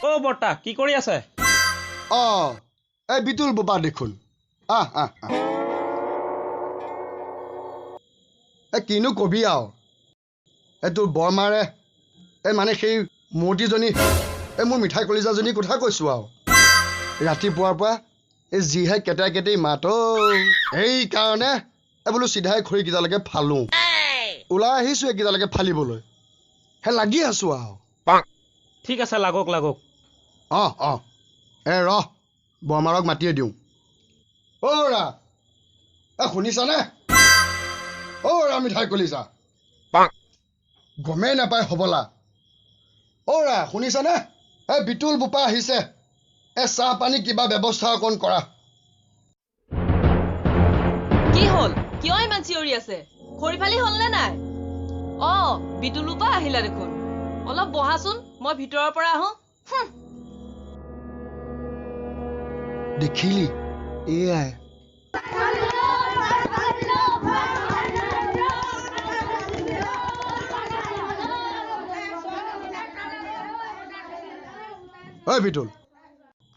অ' বৰ্তা কি কৰি আছে? এই বিতুল বোপা দেখোন। কিনো কবি আৰু তোৰ বৰমাৰে মানে সেই মূৰ্তিজনী মোৰ মিঠাই কলিজাজনীৰ কথা কৈছোঁ আৰু ৰাতিপুৱাৰ পৰা যিহে কেটাই কেটাই মাত সেইকাৰণে বোলো চিধাই খৰিকেইটালৈকে ফালোঁ। ওলাই আহিছোঁ এইকেইটালৈকে ফালিবলৈ লাগি আছোঁ আৰু। ঠিক আছে লাগক লাগক। ৰহ বৰমাৰক মাতিয়ে দিওঁ। ৰা শুনিছানে? ৰা মিঠাই কলিজা গমেই নাপায় হবলা। ৰা শুনিছানে? বিতুল বোপা আহিছে। চাহ পানী কিবা ব্যৱস্থা অকণ কৰা। কি হ'ল? কিয় ইমান চিঞৰি আছে? খৰি ফালি হ'ল নে নাই? বিতুল বোপা আহিলা দেখোন। অলপ বহাচোন, মই ভিতৰৰ পৰা আহোঁ। দেখিলি এয়াই বিতুল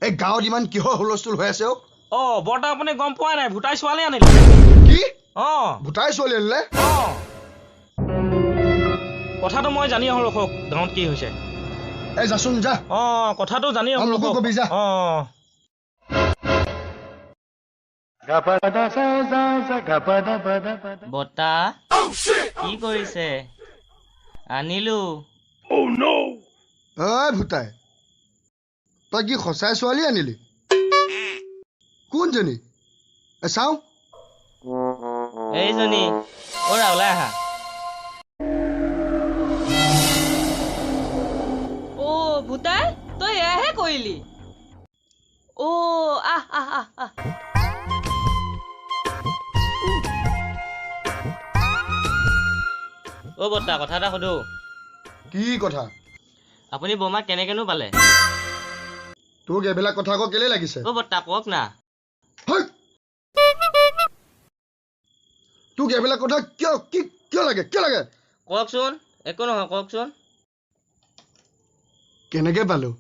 এই গাঁৱত ইমান কিহৰ হুলস্থুল হৈ আছে? বৰ্তা আপুনি গম পোৱা নাই? ভূটাই ছোৱালী আনিলে। কি? ভূটাই ছোৱালী আনিলে? কথাটো মই জানি আহোঁ ৰখক, গাঁৱত কি হৈছে। যাচোন যা। কথাটো জানি আহোঁ ৰখক। কবি যা। বৰ্তা কি কৰিছে? আনিলো। ভূটাই তই কি সঁচাই ছোৱালী আনিলি? কোনজনী? চাওঁ। এইজনী। ওলাই আহা। ভূটাই তই এয়াহে কৰিলি? আহ। বৰ্তা কথা এটা সুধো। কি কথা? আপুনি বৌমাক কেনেকেনো পালে? তোক এইবিলাক কথা আকৌ কেলে লাগিছে? বৰ্তা কওক না। তোক এইবিলাক কথা কিয় লাগে? কওকচোন। একো নহয়, কওকচোন। কেনেকে পালো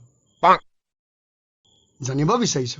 জানিব বিচাৰিছ?